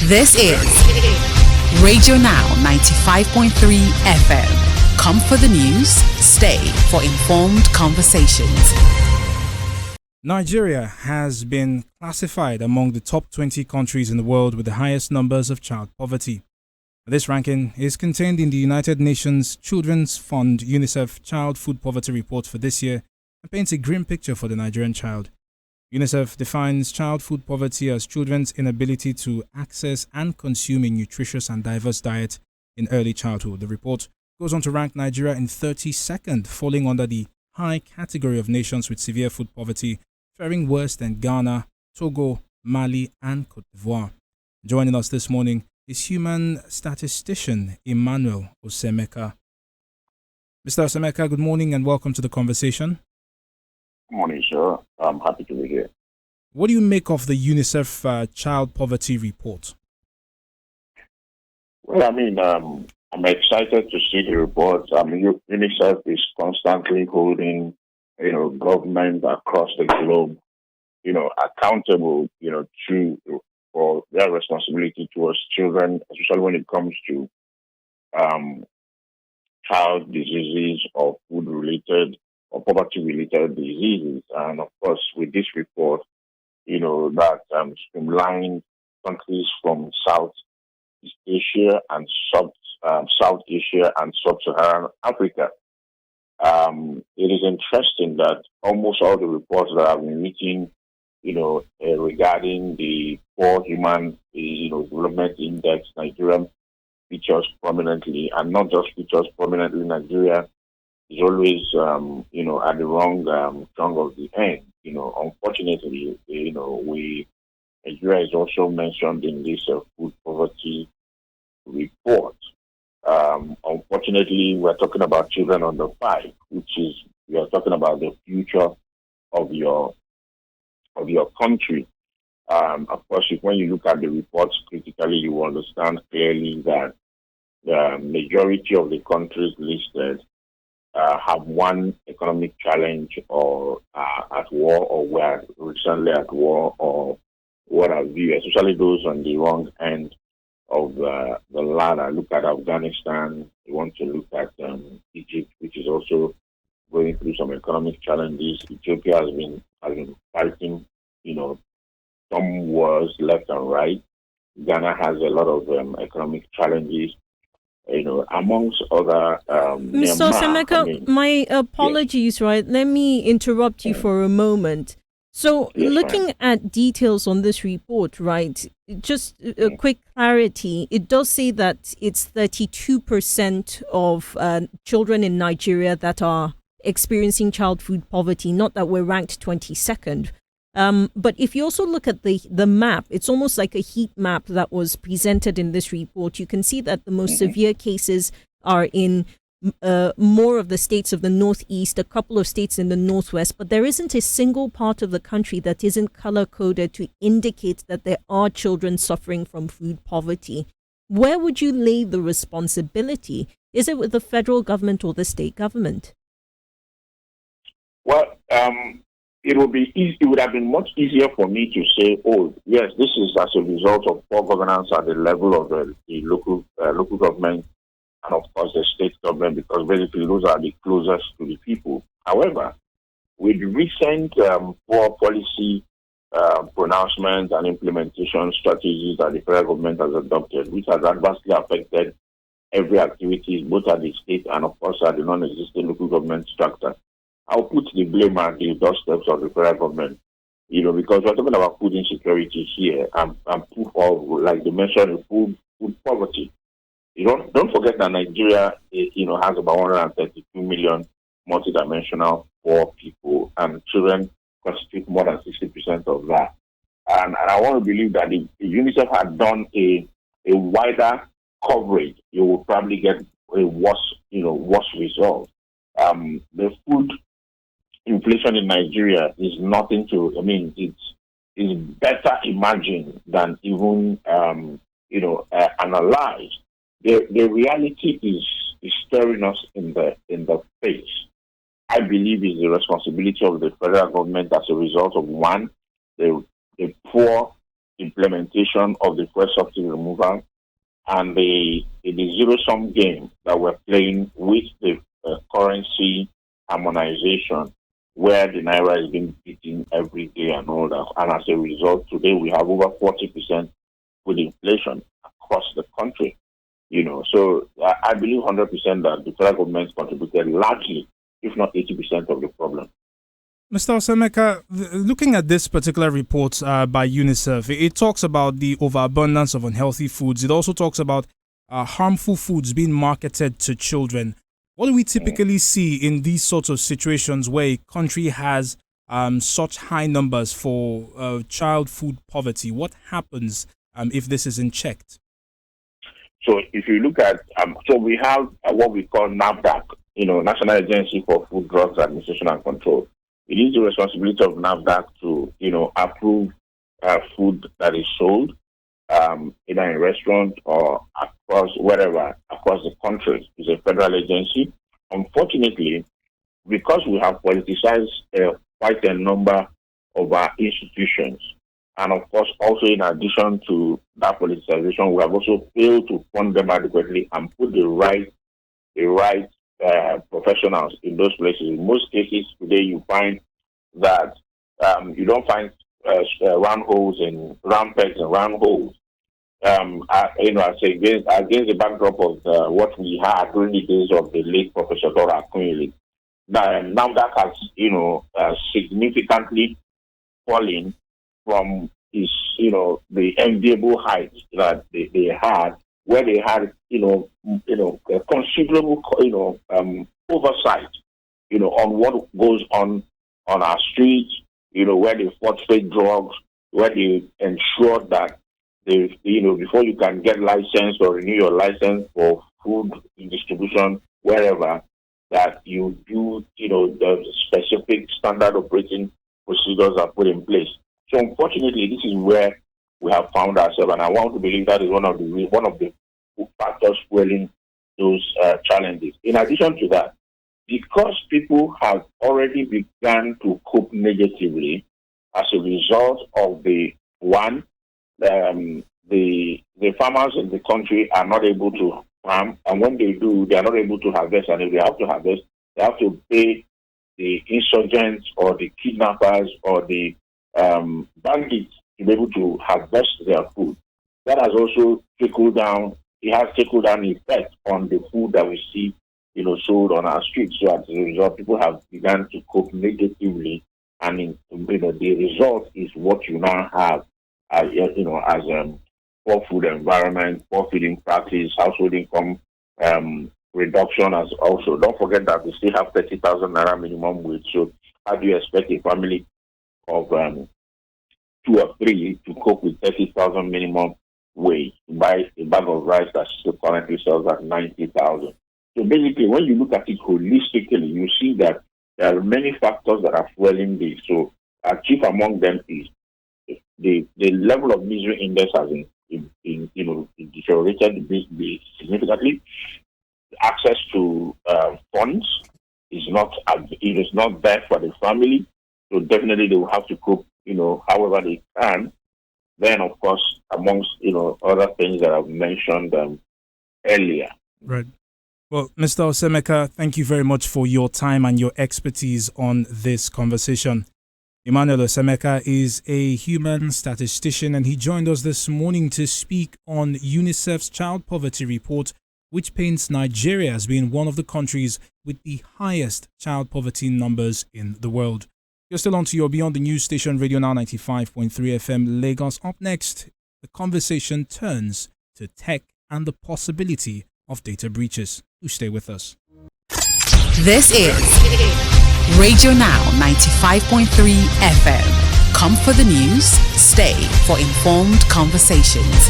This is Radio Now 95.3 FM. Come for the news, stay for informed conversations. Nigeria has been classified among the top 20 countries in the world with the highest numbers of child poverty. This ranking is contained in the United Nations Children's Fund UNICEF Child Food Poverty Report for this year and paints a grim picture for the Nigerian child. UNICEF defines child food poverty as children's inability to access and consume a nutritious and diverse diet in early childhood. The report goes on to rank Nigeria in 32nd, falling under the high category of nations with severe food poverty, faring worse than Ghana, Togo, Mali, and Côte d'Ivoire. Joining us this morning is human statistician Emmanuel Osemeka. Mr. Osemeka, good morning and welcome to the conversation. Good morning, sir. I'm happy to be here. What do you make of the UNICEF child poverty report? Well, I'm excited to see the report. UNICEF is constantly holding, government across the globe, accountable, for their responsibility towards children, especially when it comes to child diseases or food-related or poverty-related diseases. And of course, with this report, that streamlined countries from Southeast Asia and South Asia and Sub-Saharan Africa. It is interesting that almost all the reports that I've been reading, regarding the poor human, development index, Nigeria features prominently, and not just features prominently. Nigeria is always, at the wrong tongue of the end. Unfortunately, Nigeria is also mentioned in this food poverty report. Unfortunately, we're talking about children under 5, we are talking about the future of your country. Of course, when you look at the reports critically, you will understand clearly that the majority of the countries listed have one economic challenge or at war or were recently at war or what have you, especially those on the wrong end of the ladder. Look at Afghanistan. You want to look at Egypt, which is also going through some economic challenges. Ethiopia has been fighting, some wars left and right. Ghana has a lot of economic challenges. Amongst other... Mr. Osemeka, my apologies, yes. Right? Let me interrupt you for a moment. So, yes, looking at details on this report, right, just a quick clarity, it does say that it's 32% of children in Nigeria that are experiencing child food poverty, not that we're ranked 22nd. But if you also look at the map, it's almost like a heat map that was presented in this report. You can see that the most severe cases are in more of the states of the Northeast, a couple of states in the Northwest, but there isn't a single part of the country that isn't color-coded to indicate that there are children suffering from food poverty. Where would you lay the responsibility? Is it with the federal government or the state government? Well, it would have been much easier for me to say, oh, yes, this is as a result of poor governance at the level of the local government and, of course, the state government, because basically those are the closest to the people. However, with recent poor policy pronouncements and implementation strategies that the federal government has adopted, which has adversely affected every activity, both at the state and, of course, at the non-existing local government structure, I'll put the blame at the doorsteps of the federal government, because we're talking about food insecurity here and proof of, like they mentioned, food poverty. Don't forget that Nigeria, has about 132 million multidimensional poor people, and children constitute more than 60% of that. And I want to believe that if UNICEF had done a wider coverage, you would probably get a worse result. The food inflation in Nigeria is nothing to, it's better imagined than even, analyzed. The reality is staring us in the face. I believe is the responsibility of the federal government as a result of, one, the poor implementation of the fuel subsidy removal and the zero-sum game that we're playing with the currency harmonization, where the naira is being beaten every day and all that. And as a result, today we have over 40% with inflation across the country. So I believe 100% that the federal government contributed largely, if not 80% of the problem. Mr. Osemeka, looking at this particular report by UNICEF, it talks about the overabundance of unhealthy foods. It also talks about harmful foods being marketed to children. What do we typically see in these sorts of situations where a country has such high numbers for child food poverty? What happens if this isn't checked? So if you look at, so we have what we call NAFDAC, National Agency for Food, Drugs Administration and Control. It is the responsibility of NAFDAC to, approve food that is sold either in restaurants or across the country. It's a federal agency. Unfortunately, because we have politicized quite a number of our institutions, and of course, also in addition to that politicization, we have also failed to fund them adequately and put the right professionals in those places. In most cases today, you find that you don't find round pegs and round holes. I say against the backdrop of what we had during the days of the late Professor Dora Akunyili. Now that has significantly fallen from his, the enviable height that they had, where they had, a considerable, oversight, on what goes on our streets, where they fought fake drugs, where they ensured that before you can get licensed or renew your license for food distribution, wherever, that you do, the specific standard operating procedures are put in place. So unfortunately, this is where we have found ourselves, and I want to believe that is one of the factors fueling those challenges. In addition to that, because people have already begun to cope negatively as a result of the farmers in the country are not able to farm, and when they do, they are not able to harvest, and if they have to harvest, they have to pay the insurgents or the kidnappers or the bandits to be able to harvest their food. That has also trickled down. It has trickled down effect on the food that we see, sold on our streets. So as a result, people have begun to cope negatively, and the result is what you now have, as poor food environment, poor feeding practice, household income reduction. As also, don't forget that we still have 30,000 naira minimum wage. So how do you expect a family of 2 or 3 to cope with 30,000 minimum wage to buy a bag of rice that still currently sells at 90,000? So basically, when you look at it holistically, you see that there are many factors that are fueling this. So chief among them is the level of misery index has deteriorated significantly. Access to funds is not there for the family. So definitely they will have to cope, however they can. Then, of course, amongst, other things that I've mentioned earlier. Right. Well, Mr. Osemeka, thank you very much for your time and your expertise on this conversation. Emmanuel Osemeka is a human statistician, and he joined us this morning to speak on UNICEF's child poverty report, which paints Nigeria as being one of the countries with the highest child poverty numbers in the world. You're still on to your Beyond the News station, Radio Now 95.3 FM Lagos. Up next, the conversation turns to tech and the possibility of data breaches. Do stay with us. This is Radio Now 95.3 FM. Come for the news, stay for informed conversations.